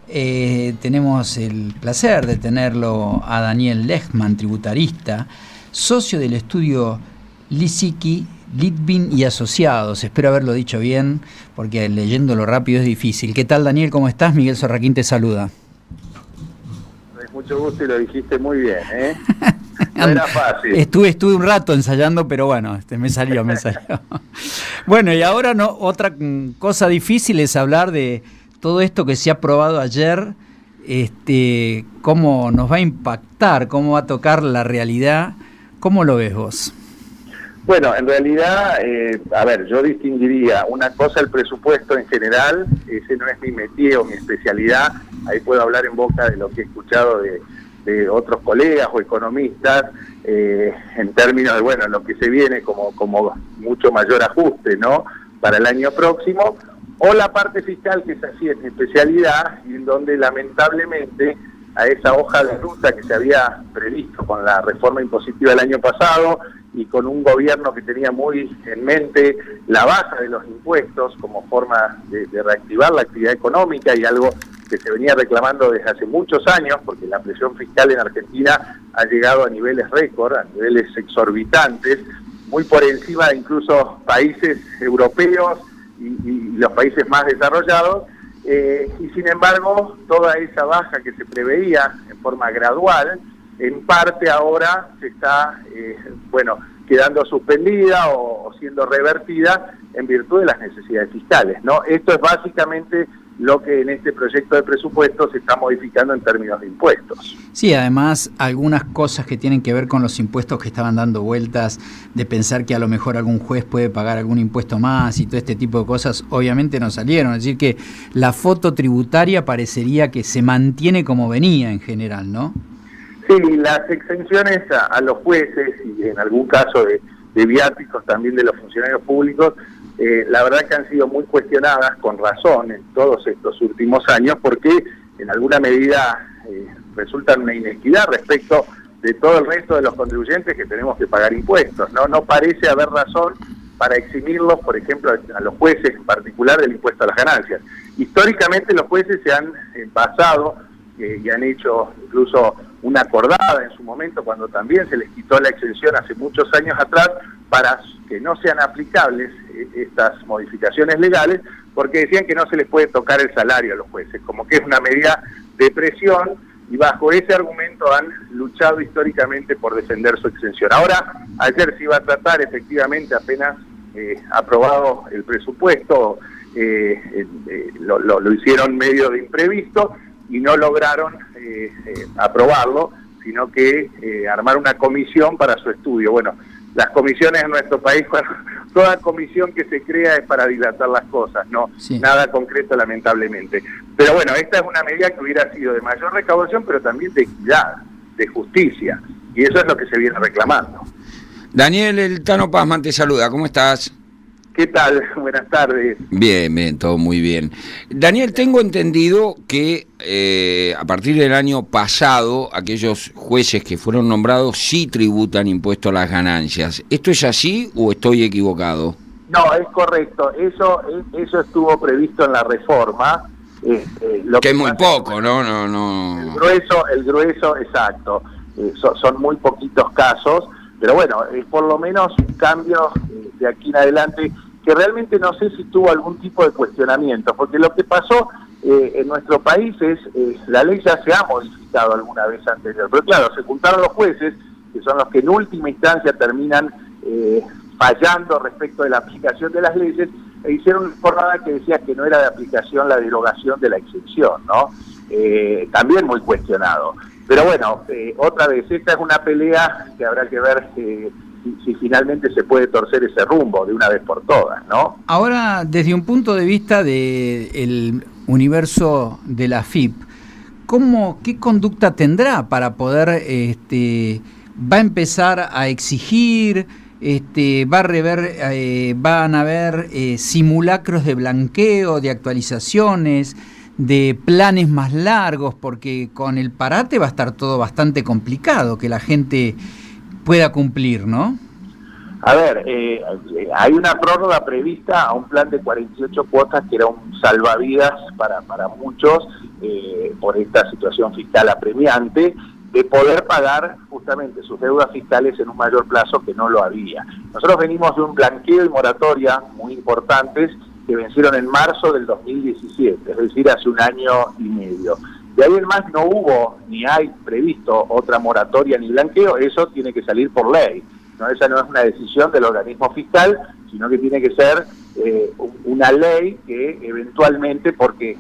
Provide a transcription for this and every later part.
tenemos el placer de tenerlo a Daniel Lechman, tributarista, socio del estudio Lisicki, Litvin y Asociados. Espero haberlo dicho bien, porque leyéndolo rápido es difícil. ¿Qué tal, Daniel? ¿Cómo estás? Miguel Sorraquín te saluda. Mucho gusto y lo dijiste muy bien, ¿eh? No era fácil. Estuve un rato ensayando, pero bueno, me salió. Bueno, y ahora otra cosa difícil es hablar de todo esto que se ha aprobado ayer, cómo nos va a impactar, cómo va a tocar la realidad. ¿Cómo lo ves vos? Bueno, en realidad, yo distinguiría una cosa, el presupuesto en general, ese no es mi métier o mi especialidad, ahí puedo hablar en boca de lo que he escuchado de otros colegas o economistas, en términos de, bueno, lo que se viene como mucho mayor ajuste, ¿no?, para el año próximo, o la parte fiscal, que es así, es mi especialidad, y en donde lamentablemente a esa hoja de ruta que se había previsto con la reforma impositiva del año pasado y con un gobierno que tenía muy en mente la baja de los impuestos como forma de reactivar la actividad económica, y algo que se venía reclamando desde hace muchos años, porque la presión fiscal en Argentina ha llegado a niveles récord, a niveles exorbitantes, muy por encima de incluso países europeos y los países más desarrollados. Y sin embargo, toda esa baja que se preveía en forma gradual, en parte ahora se está, quedando suspendida o siendo revertida en virtud de las necesidades fiscales, ¿no? Esto es básicamente lo que en este proyecto de presupuesto se está modificando en términos de impuestos. Sí, además algunas cosas que tienen que ver con los impuestos que estaban dando vueltas, de pensar que a lo mejor algún juez puede pagar algún impuesto más y todo este tipo de cosas, obviamente no salieron. Es decir, que la foto tributaria parecería que se mantiene como venía en general, ¿no? Sí, las exenciones a los jueces y en algún caso de viáticos también de los funcionarios públicos, la verdad que han sido muy cuestionadas, con razón, en todos estos últimos años, porque en alguna medida resultan una inequidad respecto de todo el resto de los contribuyentes que tenemos que pagar impuestos, ¿no? No parece haber razón para eximirlos, por ejemplo, a los jueces en particular, del impuesto a las ganancias. Históricamente los jueces se han basado y han hecho incluso una acordada en su momento, cuando también se les quitó la exención hace muchos años atrás, para que no sean aplicables estas modificaciones legales, porque decían que no se les puede tocar el salario a los jueces, como que es una medida de presión, y bajo ese argumento han luchado históricamente por defender su exención. Ahora, ayer se iba a tratar, efectivamente, apenas aprobado el presupuesto, lo hicieron medio de imprevisto y no lograron aprobarlo, sino que armar una comisión para su estudio. Bueno, las comisiones en nuestro país, toda comisión que se crea es para dilatar las cosas, no sí. Nada concreto, lamentablemente. Pero bueno, esta es una medida que hubiera sido de mayor recaudación, pero también de equidad, de justicia, y eso es lo que se viene reclamando. Daniel, el Tano Pazman te saluda, ¿cómo estás? ¿Qué tal? Buenas tardes. Bien, todo muy bien. Daniel, tengo entendido que a partir del año pasado, aquellos jueces que fueron nombrados sí tributan impuesto a las ganancias. ¿Esto es así o estoy equivocado? No, es correcto. Eso estuvo previsto en la reforma. Lo que es muy poco, ¿no? El grueso, exacto. Son muy poquitos casos, pero bueno, es por lo menos un cambio de aquí en adelante, que realmente no sé si tuvo algún tipo de cuestionamiento, porque lo que pasó en nuestro país es, la ley ya se ha modificado alguna vez anterior, pero claro, se juntaron los jueces, que son los que en última instancia terminan fallando respecto de la aplicación de las leyes, e hicieron una jornada que decía que no era de aplicación la derogación de la exención, ¿no? También muy cuestionado. Pero bueno, otra vez, esta es una pelea que habrá que ver si finalmente se puede torcer ese rumbo de una vez por todas, ¿no? Ahora, desde un punto de vista del universo de la AFIP, ¿qué conducta tendrá para poder, va a empezar a exigir, van a haber simulacros de blanqueo, de actualizaciones, de planes más largos, porque con el parate va a estar todo bastante complicado que la gente pueda cumplir, ¿no? A ver, hay una prórroga prevista a un plan de 48 cuotas que era un salvavidas para muchos, por esta situación fiscal apremiante, de poder pagar justamente sus deudas fiscales en un mayor plazo que no lo había. Nosotros venimos de un blanqueo y moratoria muy importantes que vencieron en marzo del 2017, es decir, hace un año y medio. De ahí en más no hubo ni hay previsto otra moratoria ni blanqueo, eso tiene que salir por ley. ¿No? Esa no es una decisión del organismo fiscal, sino que tiene que ser una ley que eventualmente, porque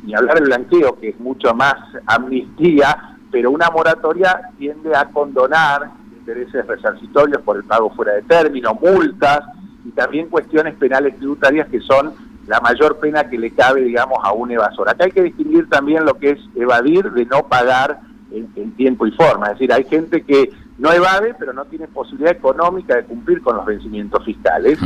ni hablar del blanqueo, que es mucho más amnistía, pero una moratoria tiende a condonar intereses resarcitorios por el pago fuera de término, multas y también cuestiones penales tributarias que son la mayor pena que le cabe, digamos, a un evasor. Acá hay que distinguir también lo que es evadir de no pagar en tiempo y forma. Es decir, hay gente que no evade, pero no tiene posibilidad económica de cumplir con los vencimientos fiscales.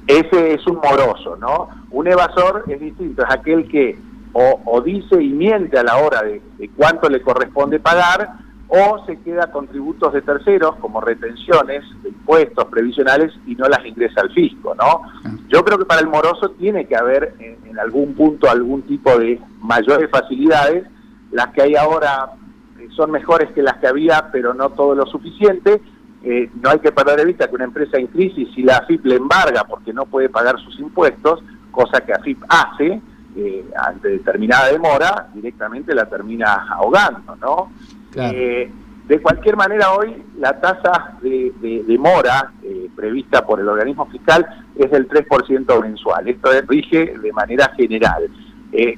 Ese es un moroso, ¿no? Un evasor es distinto, es aquel que o dice y miente a la hora de cuánto le corresponde pagar, o se queda con tributos de terceros, como retenciones de impuestos previsionales, y no las ingresa al fisco, ¿no? Yo creo que para el moroso tiene que haber en algún punto algún tipo de mayores facilidades. Las que hay ahora son mejores que las que había, pero no todo lo suficiente. No hay que perder de vista que una empresa en crisis, si la AFIP le embarga porque no puede pagar sus impuestos, cosa que AFIP hace, ante determinada demora, directamente la termina ahogando, ¿no? Claro. De cualquier manera, hoy la tasa de mora prevista por el organismo fiscal es del 3% mensual. Esto rige de manera general.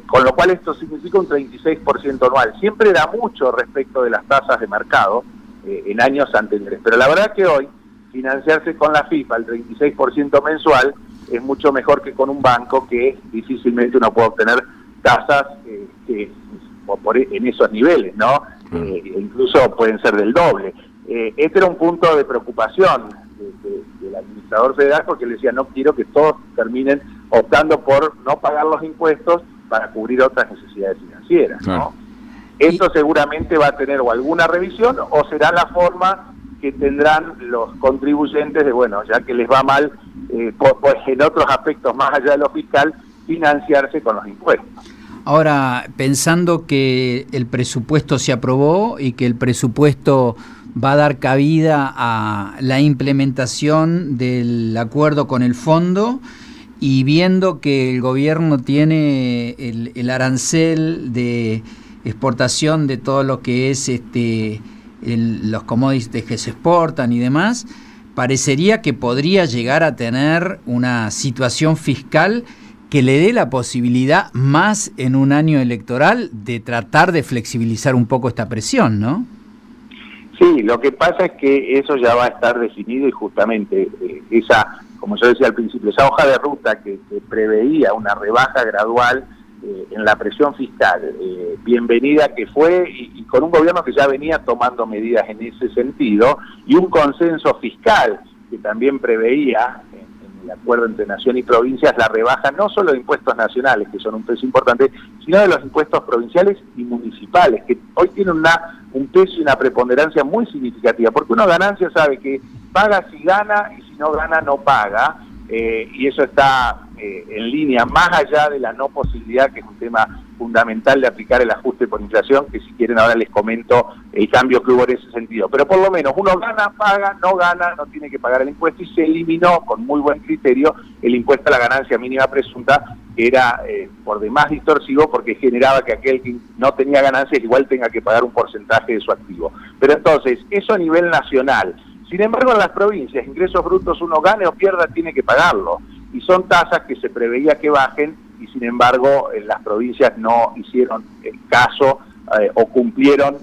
Con lo cual esto significa un 36% anual. Siempre era mucho respecto de las tasas de mercado en años anteriores, pero la verdad que hoy financiarse con la FIFA al 36% mensual es mucho mejor que con un banco, que difícilmente uno puede obtener tasas en esos niveles, ¿no? Incluso pueden ser del doble. Este era un punto de preocupación del administrador federal, porque le decía, no quiero que todos terminen optando por no pagar los impuestos para cubrir otras necesidades financieras, ¿no? Esto seguramente va a tener o alguna revisión, o será la forma que tendrán los contribuyentes de, bueno, ya que les va mal en otros aspectos más allá de lo fiscal, financiarse con los impuestos. Ahora, pensando que el presupuesto se aprobó y que el presupuesto va a dar cabida a la implementación del acuerdo con el fondo, y viendo que el gobierno tiene el arancel de exportación de todo lo que es los commodities que se exportan y demás, parecería que podría llegar a tener una situación fiscal que le dé la posibilidad, más en un año electoral, de tratar de flexibilizar un poco esta presión, ¿no? Sí, lo que pasa es que eso ya va a estar definido, y justamente esa, como yo decía al principio, esa hoja de ruta que preveía una rebaja gradual en la presión fiscal, bienvenida que fue, y con un gobierno que ya venía tomando medidas en ese sentido, y un consenso fiscal que también preveía en el acuerdo entre nación y provincias la rebaja no solo de impuestos nacionales, que son un peso importante, sino de los impuestos provinciales y municipales, que hoy tienen un peso y una preponderancia muy significativa, porque uno ganancia sabe que paga si gana, y si no gana no paga, y eso está en línea, más allá de la no posibilidad, que es un tema fundamental, de aplicar el ajuste por inflación, que si quieren ahora les comento el cambio que hubo en ese sentido. Pero por lo menos uno gana, paga, no gana, no tiene que pagar el impuesto, y se eliminó con muy buen criterio el impuesto a la ganancia mínima presunta, que era por demás distorsivo, porque generaba que aquel que no tenía ganancias igual tenga que pagar un porcentaje de su activo. Pero entonces, eso a nivel nacional. Sin embargo, en las provincias, ingresos brutos, uno gane o pierda, tiene que pagarlo. Y son tasas que se preveía que bajen, y sin embargo en las provincias no hicieron el caso o cumplieron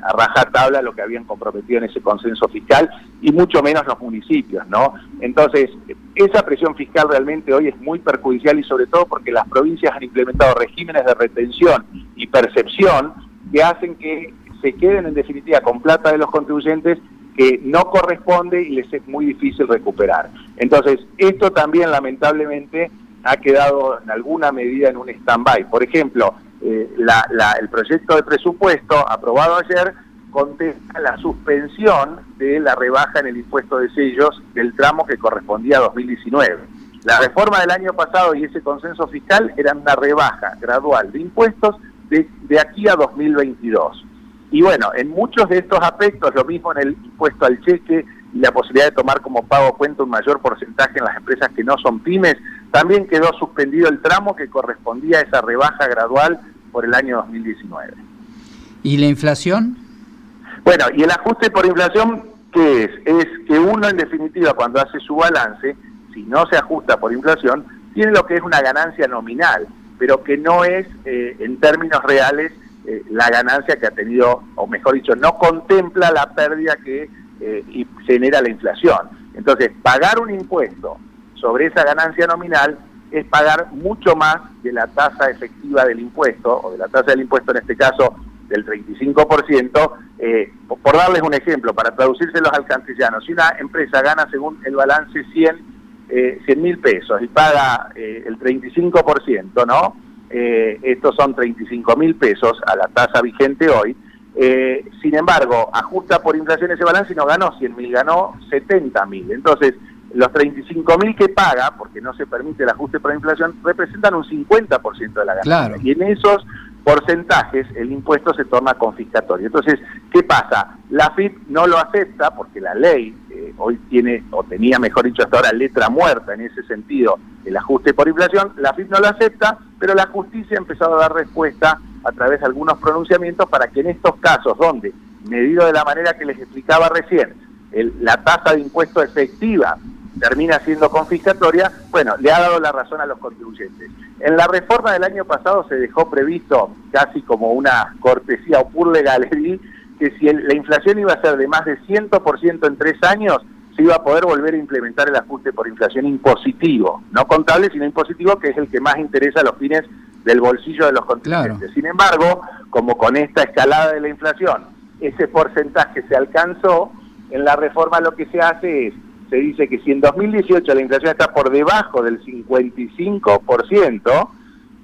a rajatabla lo que habían comprometido en ese consenso fiscal, y mucho menos los municipios, ¿no? Entonces, esa presión fiscal realmente hoy es muy perjudicial, y sobre todo porque las provincias han implementado regímenes de retención y percepción que hacen que se queden en definitiva con plata de los contribuyentes que no corresponde y les es muy difícil recuperar. Entonces, esto también lamentablemente ha quedado en alguna medida en un stand-by. Por ejemplo, el proyecto de presupuesto aprobado ayer contempla la suspensión de la rebaja en el impuesto de sellos del tramo que correspondía a 2019. La reforma del año pasado y ese consenso fiscal eran una rebaja gradual de impuestos de aquí a 2022. Y bueno, en muchos de estos aspectos, lo mismo en el impuesto al cheque y la posibilidad de tomar como pago cuenta un mayor porcentaje en las empresas que no son pymes, también quedó suspendido el tramo que correspondía a esa rebaja gradual por el año 2019. ¿Y la inflación? Bueno, y el ajuste por inflación, ¿qué es? Es que uno, en definitiva, cuando hace su balance, si no se ajusta por inflación, tiene lo que es una ganancia nominal, pero que no es, en términos reales, la ganancia que ha tenido, o mejor dicho, no contempla la pérdida que genera la inflación. Entonces, pagar un impuesto sobre esa ganancia nominal es pagar mucho más de la tasa efectiva del impuesto, o de la tasa del impuesto en este caso del 35%, por darles un ejemplo, para traducírselos al castellano, si una empresa gana según el balance 100.000 pesos y paga el 35%, ¿no? Estos son 35.000 pesos a la tasa vigente hoy. Sin embargo, ajusta por inflación ese balance y no ganó 100.000, ganó 70.000. Entonces, los 35.000 que paga, porque no se permite el ajuste por inflación, representan un 50% de la ganancia. Claro. Y en esos porcentajes el impuesto se torna confiscatorio. Entonces, ¿qué pasa? La AFIP no lo acepta porque la ley hoy tiene, o tenía mejor dicho hasta ahora, letra muerta en ese sentido, el ajuste por inflación. La AFIP no lo acepta, pero la justicia ha empezado a dar respuesta a través de algunos pronunciamientos para que en estos casos donde, medido de la manera que les explicaba recién, la tasa de impuesto efectiva termina siendo confiscatoria, bueno, le ha dado la razón a los contribuyentes. En la reforma del año pasado se dejó previsto, casi como una cortesía o pur legalería, que si la inflación iba a ser de más de 100% en 3 años, se iba a poder volver a implementar el ajuste por inflación impositivo, no contable, sino impositivo, que es el que más interesa a los fines del bolsillo de los contribuyentes. Claro. Sin embargo, como con esta escalada de la inflación, ese porcentaje se alcanzó, en la reforma lo que se hace es, se dice que si en 2018 la inflación está por debajo del 55%,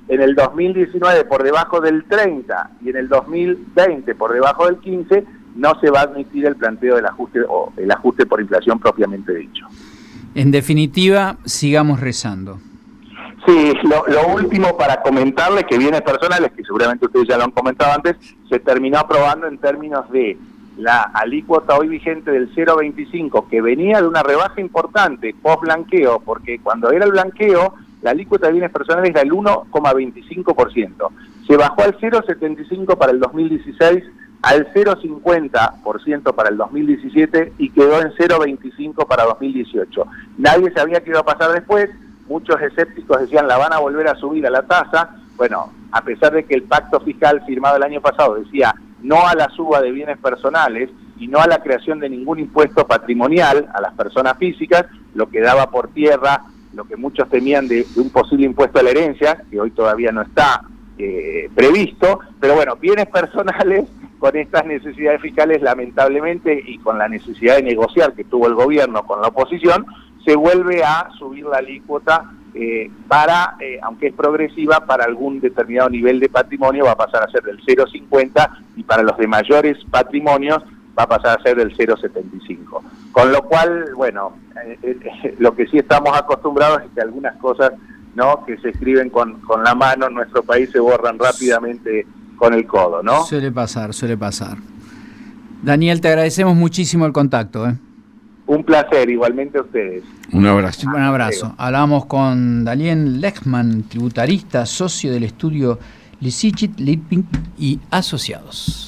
en el 2019 por debajo del 30% y en el 2020 por debajo del 15%, no se va a admitir el planteo del ajuste o el ajuste por inflación propiamente dicho. En definitiva, sigamos rezando. Sí, lo último para comentarles, que bienes personales, que seguramente ustedes ya lo han comentado antes, se terminó aprobando en términos de la alícuota hoy vigente del 0,25, que venía de una rebaja importante post blanqueo, porque cuando era el blanqueo, la alícuota de bienes personales era el 1,25%. Se bajó al 0,75 para el 2016, al 0,50% para el 2017 y quedó en 0,25 para 2018. Nadie sabía qué iba a pasar después, muchos escépticos decían la van a volver a subir a la tasa. Bueno, a pesar de que el pacto fiscal firmado el año pasado decía no a la suba de bienes personales y no a la creación de ningún impuesto patrimonial a las personas físicas, lo que daba por tierra lo que muchos temían de un posible impuesto a la herencia, que hoy todavía no está previsto, pero bueno, bienes personales con estas necesidades fiscales, lamentablemente, y con la necesidad de negociar que tuvo el gobierno con la oposición, se vuelve a subir la alícuota para, aunque es progresiva, para algún determinado nivel de patrimonio va a pasar a ser del 0,50 y para los de mayores patrimonios va a pasar a ser del 0,75. Con lo cual, bueno, lo que sí estamos acostumbrados es que algunas cosas, ¿no?, que se escriben con la mano en nuestro país se borran rápidamente con el codo, ¿no? Suele pasar, suele pasar. Daniel, te agradecemos muchísimo el contacto, Un placer, igualmente a ustedes. Un abrazo. Un abrazo. Hablamos con Daniel Lechman, tributarista, socio del estudio Lisichit, Lipping y Asociados.